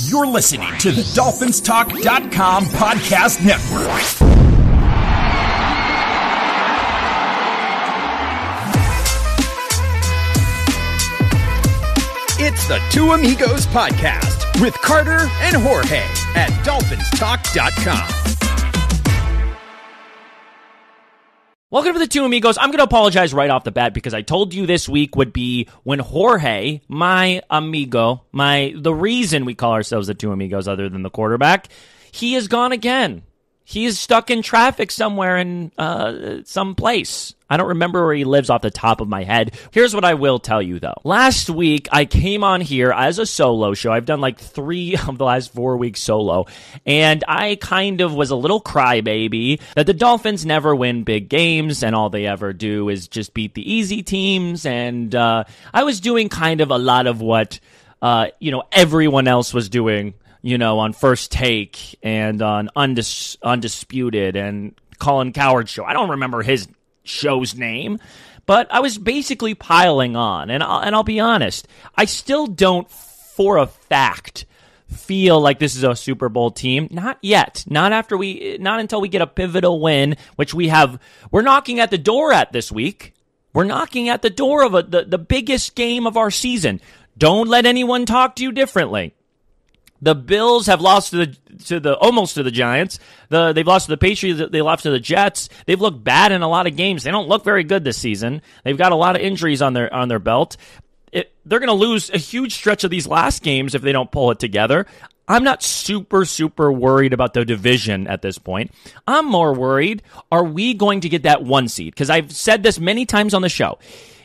You're listening to the DolphinsTalk.com podcast network. It's the TuAmigos Podcast with Carter and Jorge at DolphinsTalk.com. Welcome to the TuAmigos. I'm going to apologize right off the bat because I told you this week would be when Jorge, my amigo, the reason we call ourselves the TuAmigos other than the quarterback, he is gone again. He is stuck in traffic somewhere in some place. I don't remember where he lives off the top of my head. Here's what I will tell you, though. Last week, I came on here as a solo show. I've done like 3 of the last 4 weeks solo. And I kind of was a little crybaby that the Dolphins never win big games and all they ever do is just beat the easy teams. And I was doing kind of a lot of what, everyone else was doing, on First Take and on Undisputed and Colin Cowherd's show. I don't remember his show's name, but I was basically piling on. And I'll be honest, I still don't, for a fact, feel like this is a Super Bowl team. Not yet. Not until we get a pivotal win, which we're knocking at the door at this week. We're knocking at the door of the biggest game of our season. Don't let anyone talk to you differently. The Bills have lost almost to the Giants. They've lost to the Patriots. They lost to the Jets. They've looked bad in a lot of games. They don't look very good this season. They've got a lot of injuries on their belt. They're going to lose a huge stretch of these last games if they don't pull it together. I'm not super, super worried about the division at this point. I'm more worried, are we going to get that 1 seed? Because I've said this many times on the show.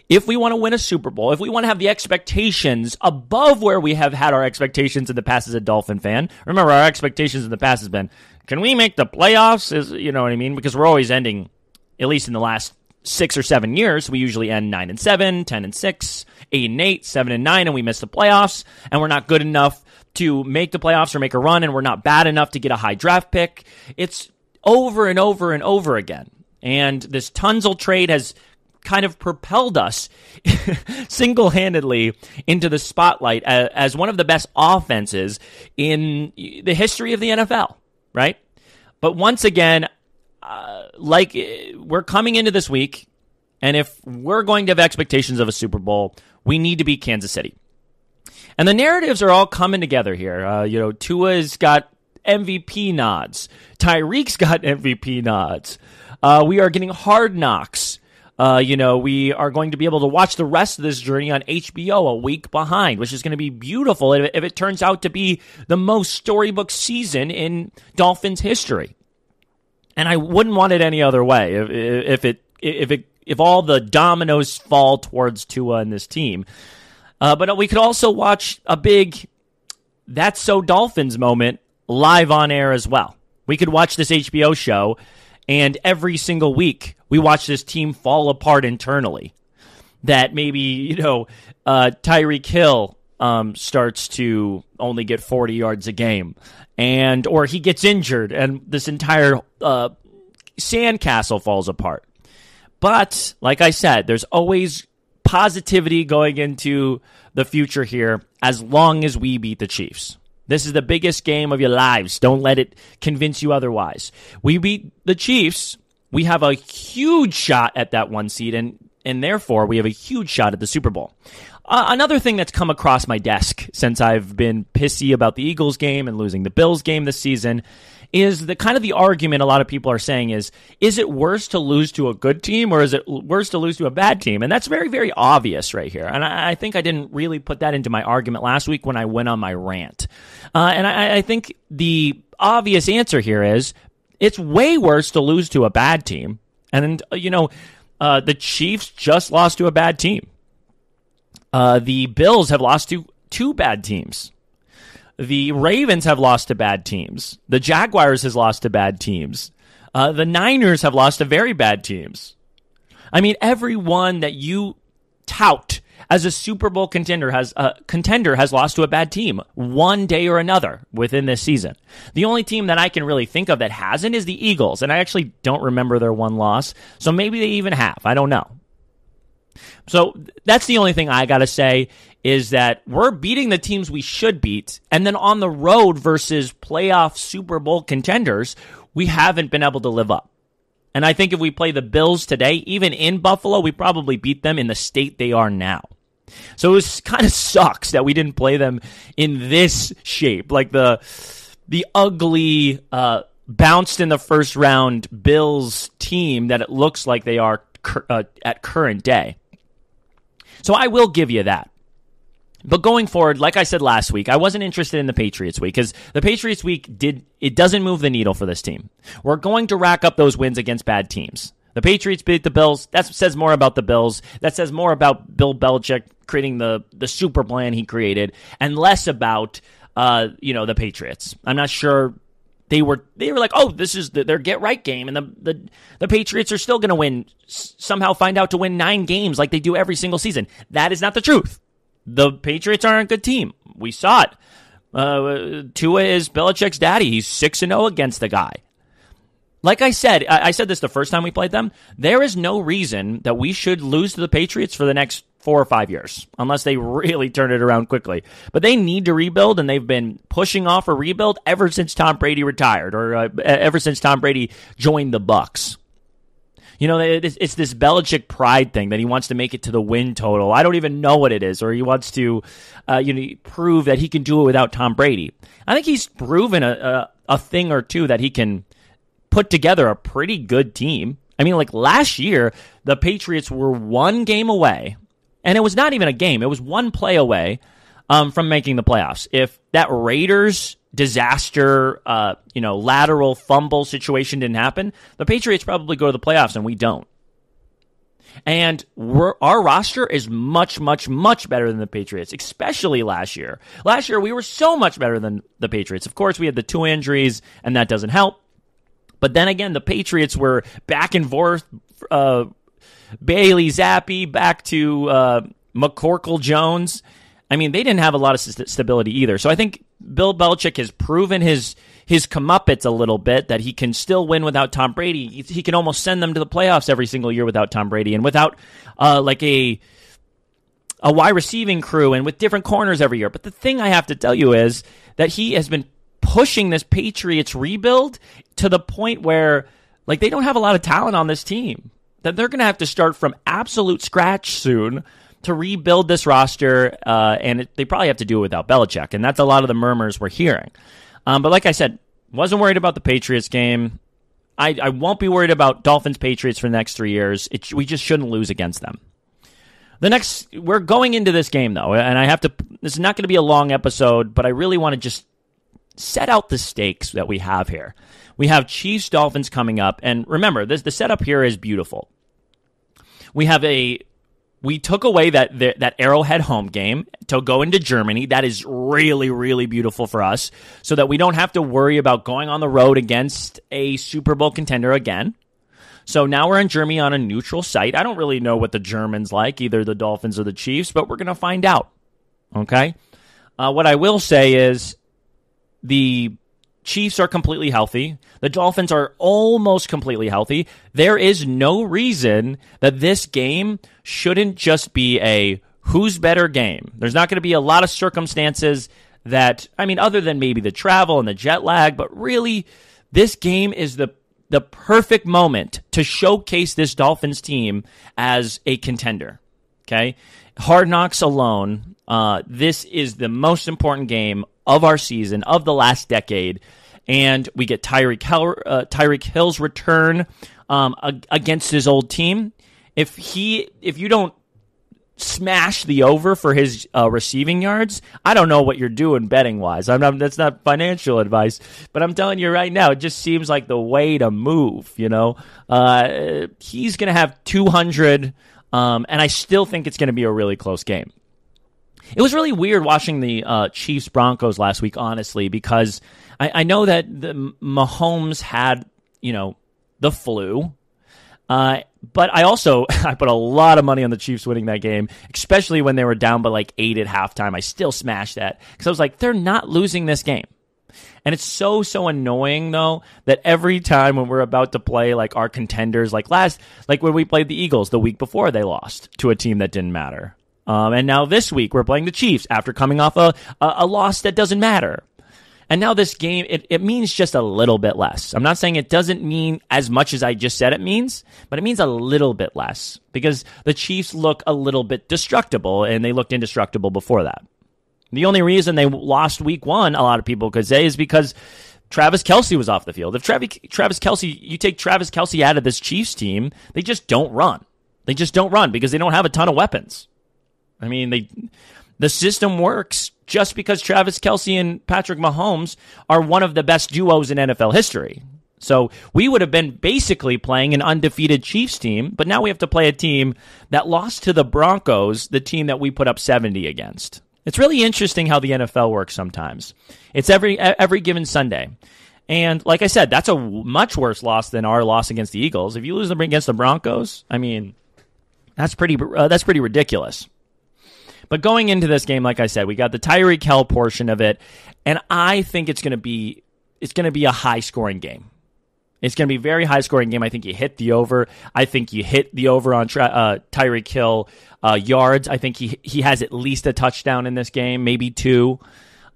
If we want to win a Super Bowl, if we want to have the expectations above where we have had our expectations in the past as a Dolphin fan, remember our expectations in the past has been, can we make the playoffs? You know what I mean? Because we're always ending, at least in the last 6 or 7 years, we usually end 9-7, 10-6, 8-8, 7-9, and we miss the playoffs, and we're not good enough to make the playoffs or make a run, and we're not bad enough to get a high draft pick. It's over and over and over again. And this Tunzel trade has kind of propelled us single-handedly into the spotlight as one of the best offenses in the history of the NFL, right? But once again, we're coming into this week, and if we're going to have expectations of a Super Bowl, we need to beat Kansas City. And the narratives are all coming together here. Tua's got MVP nods. Tyreek's got MVP nods. We are getting hard knocks. We are going to be able to watch the rest of this journey on HBO a week behind, which is going to be beautiful if it turns out to be the most storybook season in Dolphins history. And I wouldn't want it any other way if all the dominoes fall towards Tua and this team. But we could also watch a big That's So Dolphins moment live on air as well. We could watch this HBO show, and every single week we watch this team fall apart internally. That maybe, Tyreek Hill starts to only get 40 yards a game, or he gets injured and this entire sandcastle falls apart. But, like I said, there's always positivity going into the future here as long as we beat the Chiefs. This is the biggest game of your lives. Don't let it convince you otherwise. We beat the Chiefs. We have a huge shot at that 1 seed, and therefore we have a huge shot at the Super Bowl. Another thing that's come across my desk since I've been pissy about the Eagles game and losing the Bills game this season is the argument a lot of people are saying is it worse to lose to a good team or is it worse to lose to a bad team? And that's very, very obvious right here. And I think I didn't really put that into my argument last week when I went on my rant. And I think the obvious answer here is it's way worse to lose to a bad team. And, the Chiefs just lost to a bad team. The Bills have lost to 2 bad teams. The Ravens have lost to bad teams. The Jaguars has lost to bad teams. The Niners have lost to very bad teams. I mean, everyone that you tout as a Super Bowl contender has lost to a bad team one day or another within this season. The only team that I can really think of that hasn't is the Eagles, and I actually don't remember their one loss, so maybe they even have. I don't know. So that's the only thing I got to say is that we're beating the teams we should beat, and then on the road versus playoff Super Bowl contenders, we haven't been able to live up. And I think if we play the Bills today, even in Buffalo, we probably beat them in the state they are now. So it kind of sucks that we didn't play them in this shape, like the ugly, bounced in the first round Bills team that it looks like they are at current day. So I will give you that. But going forward, like I said last week, I wasn't interested in the Patriots week because the Patriots week doesn't move the needle for this team. We're going to rack up those wins against bad teams. The Patriots beat the Bills. That says more about the Bills. That says more about Bill Belichick creating the super plan he created, and less about the Patriots. I'm not sure they were like, oh, this is their get right game, and the Patriots are still going to win. Somehow find out to win 9 games like they do every single season. That is not the truth. The Patriots aren't a good team. We saw it. Tua is Belichick's daddy. He's 6-0 against the guy. Like I said this the first time we played them, there is no reason that we should lose to the Patriots for the next 4 or 5 years, unless they really turn it around quickly. But they need to rebuild, and they've been pushing off a rebuild ever since Tom Brady retired, or ever since Tom Brady joined the Bucs. It's this Belichick pride thing that he wants to make it to the win total. I don't even know what it is, or he wants to prove that he can do it without Tom Brady. I think he's proven a thing or two that he can put together a pretty good team. I mean, like last year, the Patriots were 1 game away, and it was not even a game. It was 1 play away from making the playoffs. If that Raiders disaster, lateral fumble situation didn't happen, the Patriots probably go to the playoffs, and we don't. And our roster is much, much, much better than the Patriots, especially last year. Last year, we were so much better than the Patriots. Of course, we had the 2 injuries, and that doesn't help. But then again, the Patriots were back and forth, Bailey Zappi back to McCorkle Jones. I mean, they didn't have a lot of stability either. So I think Bill Belichick has proven his comeuppance a little bit, that he can still win without Tom Brady. He can almost send them to the playoffs every single year without Tom Brady, and without a wide receiving crew, and with different corners every year. But the thing I have to tell you is that he has been pushing this Patriots rebuild to the point where they don't have a lot of talent on this team, that they're going to have to start from absolute scratch soon to rebuild this roster, and they probably have to do it without Belichick, and that's a lot of the murmurs we're hearing. But like I said, wasn't worried about the Patriots game. I won't be worried about Dolphins-Patriots for the next 3 years. We just shouldn't lose against them. We're going into this game, though, and this is not going to be a long episode, but I really want to just set out the stakes that we have here. We have Chiefs-Dolphins coming up, and remember, the setup here is beautiful. We took away that Arrowhead home game to go into Germany. That is really, really beautiful for us, so that we don't have to worry about going on the road against a Super Bowl contender again. So now we're in Germany on a neutral site. I don't really know what the Germans like, either the Dolphins or the Chiefs, but we're going to find out. Okay? What I will say is the Chiefs are completely healthy. The Dolphins are almost completely healthy. There is no reason that this game shouldn't just be a who's better game. There's not going to be a lot of circumstances other than maybe the travel and the jet lag, but really this game is the perfect moment to showcase this Dolphins team as a contender. Okay? Hard Knocks alone, this is the most important game of our season, of the last decade, and we get Tyreek Hill's return against his old team. If you don't smash the over for his receiving yards, I don't know what you're doing betting wise. That's not financial advice, but I'm telling you right now, it just seems like the way to move. He's going to have 200, and I still think it's going to be a really close game. It was really weird watching the Chiefs-Broncos last week, honestly, because I know that the Mahomes had, the flu. But I put a lot of money on the Chiefs winning that game, especially when they were down by 8 at halftime. I still smashed that because I was like, they're not losing this game. And it's so annoying, though, that every time when we're about to play our contenders, when we played the Eagles the week before they lost to a team that didn't matter. And now this week we're playing the Chiefs after coming off a loss that doesn't matter. And now this game, it means just a little bit less. I'm not saying it doesn't mean as much as I just said it means, but it means a little bit less because the Chiefs look a little bit destructible, and they looked indestructible before that. The only reason they lost week one, a lot of people could say, is because Travis Kelce was off the field. If Travis Kelce, you take Travis Kelce out of this Chiefs team, they just don't run. They just don't run because they don't have a ton of weapons. I mean, the system works just because Travis Kelce and Patrick Mahomes are one of the best duos in NFL history. So we would have been basically playing an undefeated Chiefs team, but now we have to play a team that lost to the Broncos, the team that we put up 70 against. It's really interesting how the NFL works sometimes. It's every given Sunday. And like I said, that's a much worse loss than our loss against the Eagles. If you lose them against the Broncos, I mean, that's pretty ridiculous. But going into this game, like I said, we got the Tyreek Hill portion of it, and I think it's going to be a high-scoring game. It's going to be a very high-scoring game. I think you hit the over. I think you hit the over on Tyreek Hill yards. I think he has at least a touchdown in this game, maybe two.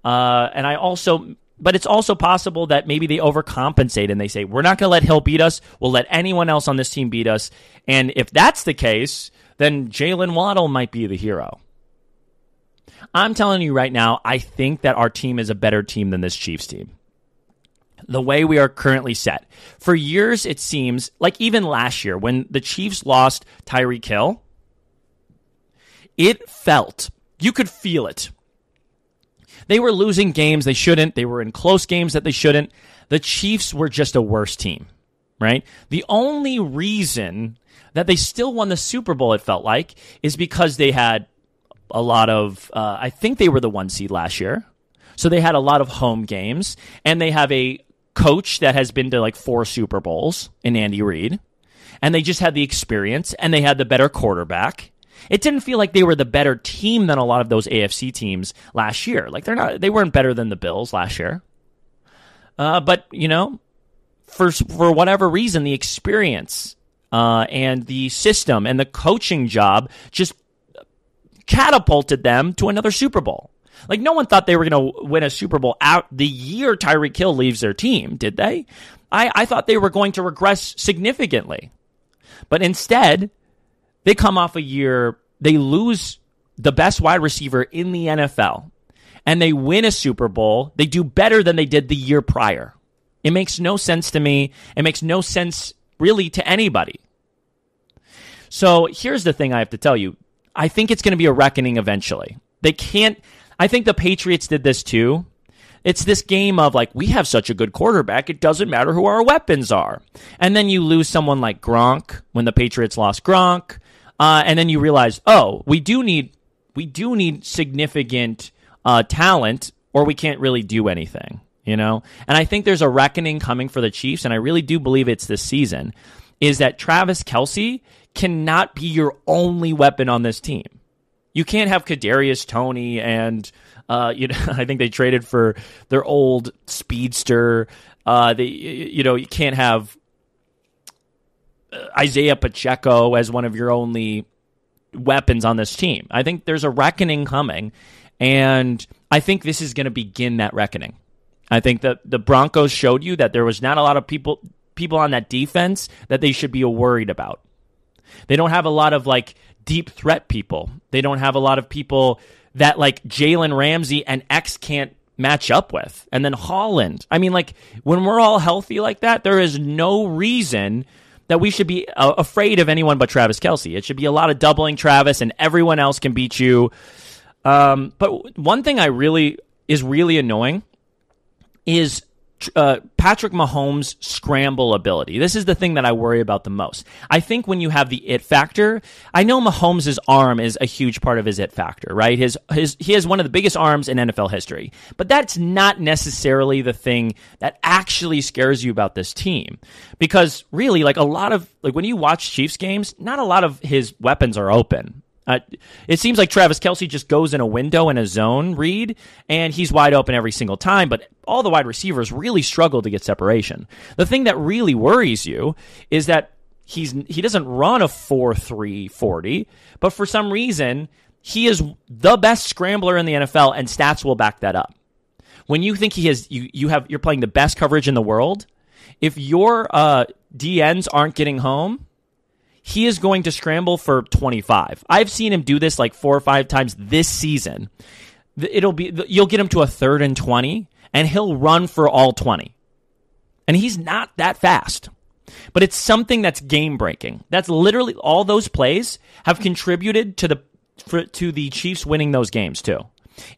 But it's also possible that maybe they overcompensate and they say, we're not going to let Hill beat us. We'll let anyone else on this team beat us. And if that's the case, then Jalen Waddle might be the hero. I'm telling you right now, I think that our team is a better team than this Chiefs team. The way we are currently set. For years, it seems, like even last year, when the Chiefs lost Tyreek Hill, it felt, you could feel it. They were losing games they shouldn't. They were in close games that they shouldn't. The Chiefs were just a worse team, right? The only reason that they still won the Super Bowl, it felt like, is because they had a lot of, I think they were the 1 seed last year. So they had a lot of home games, and they have a coach that has been to like 4 Super Bowls in Andy Reid, and they just had the experience, and they had the better quarterback. It didn't feel like they were the better team than a lot of those AFC teams last year. Like they weren't better than the Bills last year. But you know, for whatever reason, the experience and the system and the coaching job just catapulted them to another Super Bowl. Like, no one thought they were going to win a Super Bowl out the year Tyreek Hill leaves their team, did they? I thought they were going to regress significantly. But instead, they come off a year, they lose the best wide receiver in the NFL, and they win a Super Bowl. They do better than they did the year prior. It makes no sense to me. It makes no sense really to anybody. So here's the thing I have to tell you. I think it's going to be a reckoning eventually. I think the Patriots did this too. It's this game of like, we have such a good quarterback, it doesn't matter who our weapons are. And then you lose someone like Gronk when the Patriots lost Gronk. And then you realize, oh, we do need significant talent, or we can't really do anything, you know? And I think there's a reckoning coming for the Chiefs, and I really do believe it's this season, is that Travis Kelce cannot be your only weapon on this team. You can't have Kadarius Toney and I think they traded for their old speedster. You can't have Isaiah Pacheco as one of your only weapons on this team. I think there's a reckoning coming, and I think this is going to begin that reckoning. I think that the Broncos showed you that there was not a lot of people on that defense that they should be worried about. They don't have a lot of like deep threat people. They don't have a lot of people that like Jalen Ramsey and X can't match up with. And then Holland. I mean, like, when we're all healthy like that, there is no reason that we should be afraid of anyone but Travis Kelce. It should be a lot of doubling Travis, and everyone else can beat you. But one thing is really annoying is Patrick Mahomes' scramble ability. This is the thing that I worry about the most. I think when you have the it factor, I know Mahomes' arm is a huge part of his it factor, right? He has one of the biggest arms in NFL history, but that's not necessarily the thing that actually scares you about this team. Because really, like when you watch Chiefs games, not a lot of his weapons are open. It seems like Travis Kelce just goes in a window in a zone read, and he's wide open every single time, but all the wide receivers really struggle to get separation. The thing that really worries you is that he doesn't run a 4.3 40, but for some reason, he is the best scrambler in the NFL, and stats will back that up. When you think you're playing the best coverage in the world, if your DNs aren't getting home, he is going to scramble for 25. I've seen him do this like 4 or 5 times this season. You'll get him to a 3rd and 20, and he'll run for all 20. And he's not that fast. But it's something that's game-breaking. That's literally all those plays have contributed to the Chiefs winning those games too.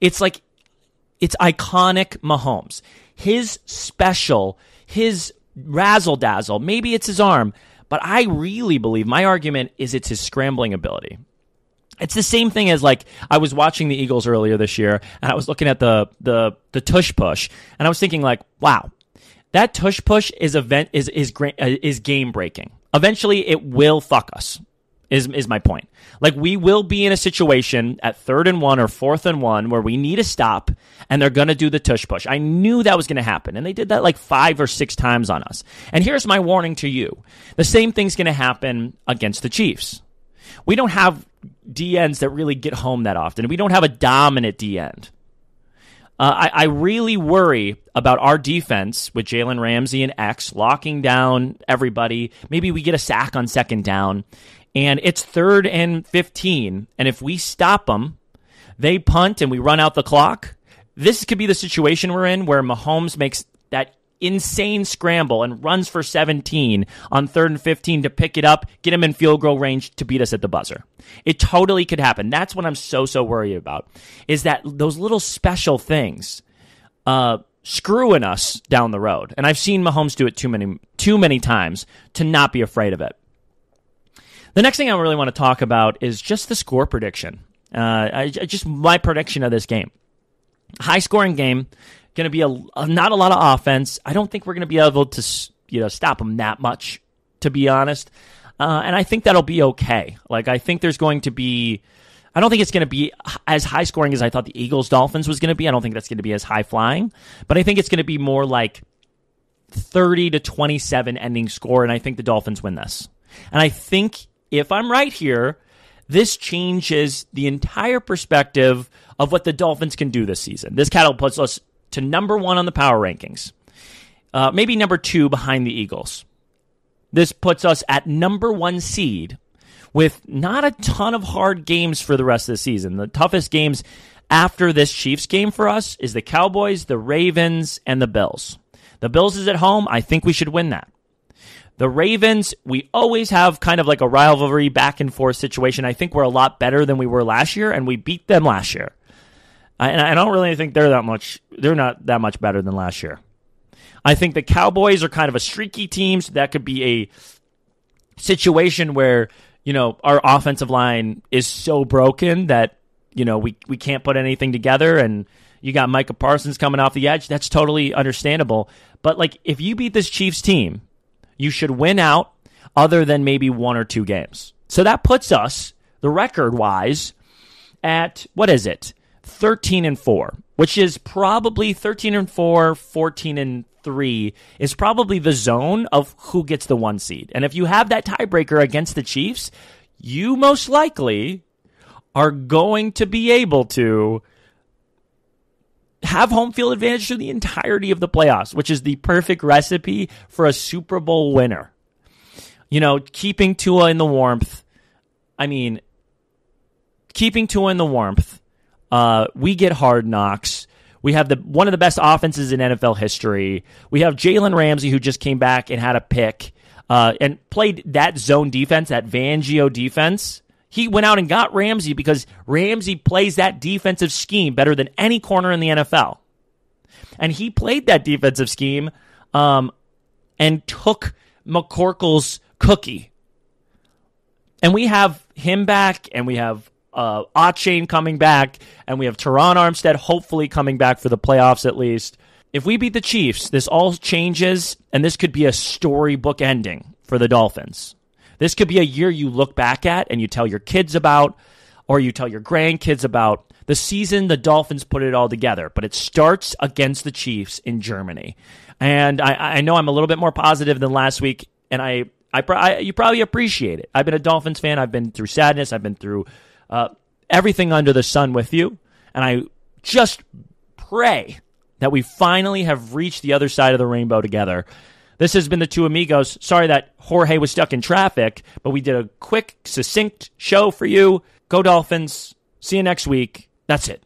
It's iconic Mahomes. His special, his razzle-dazzle, maybe it's his arm, but I really believe, my argument is it's his scrambling ability. It's the same thing as I was watching the Eagles earlier this year, and I was looking at the tush push, and I was thinking wow, that tush push is game breaking. Eventually, it will fuck us. Is my point. We will be in a situation at 3rd and 1 or 4th and 1 where we need a stop, and they're going to do the tush push. I knew that was going to happen, and they did that 5 or 6 times on us. And here's my warning to you. The same thing's going to happen against the Chiefs. We don't have DNs that really get home that often. We don't have a dominant DN. I really worry about our defense with Jalen Ramsey and X locking down everybody. Maybe we get a sack on 2nd down, and it's 3rd and 15. And if we stop them, they punt and we run out the clock. This could be the situation we're in where Mahomes makes that insane scramble and runs for 17 on 3rd and 15 to pick it up, get him in field goal range to beat us at the buzzer. It totally could happen. That's what I'm so worried about, is that those little special things screwing us down the road. And I've seen Mahomes do it too many times to not be afraid of it. The next thing I really want to talk about is just the score prediction. Just my prediction of this game. High scoring game. Going to be not a lot of offense. I don't think we're going to be able to stop them that much, to be honest. And I think that'll be okay. I think there's going to be. I don't think it's going to be as high scoring as I thought the Eagles-Dolphins was going to be. I don't think that's going to be as high flying, but I think it's going to be more 30-27 ending score, and I think the Dolphins win this. And I think if I'm right here, this changes the entire perspective of what the Dolphins can do this season. This catapults us to number 1 on the power rankings. Maybe number 2 behind the Eagles. This puts us at number 1 seed with not a ton of hard games for the rest of the season. The toughest games after this Chiefs game for us is the Cowboys, the Ravens, and the Bills. The Bills is at home. I think we should win that. The Ravens, we always have kind of a rivalry back and forth situation. I think we're a lot better than we were last year, and we beat them last year. And I don't really think they're not that much better than last year. I think the Cowboys are kind of a streaky team, so that could be a situation where, our offensive line is so broken that, we can't put anything together, and you got Micah Parsons coming off the edge. That's totally understandable. But if you beat this Chiefs team, you should win out other than maybe 1 or 2 games. So that puts us, the record-wise, at, 13-4, which is probably 13-4, 14-3 is probably the zone of who gets the 1 seed. And if you have that tiebreaker against the Chiefs, you most likely are going to be able to have home field advantage through the entirety of the playoffs, which is the perfect recipe for a Super Bowl winner. Keeping Tua in the warmth. We get hard knocks. We have one of the best offenses in NFL history. We have Jalen Ramsey, who just came back and had a pick and played that zone defense, that Fangio defense. He went out and got Ramsey because Ramsey plays that defensive scheme better than any corner in the NFL. And he played that defensive scheme and took McCorkle's cookie. And we have him back, and we have Achane coming back, and we have Teron Armstead hopefully coming back for the playoffs at least. If we beat the Chiefs, this all changes, and this could be a storybook ending for the Dolphins. This could be a year you look back at and you tell your kids about, or you tell your grandkids about, the season the Dolphins put it all together. But it starts against the Chiefs in Germany. And I know I'm a little bit more positive than last week, and you probably appreciate it. I've been a Dolphins fan. I've been through sadness. I've been through everything under the sun with you. And I just pray that we finally have reached the other side of the rainbow together. This has been the Two Amigos. Sorry that Jorge was stuck in traffic, but we did a quick, succinct show for you. Go Dolphins. See you next week. That's it.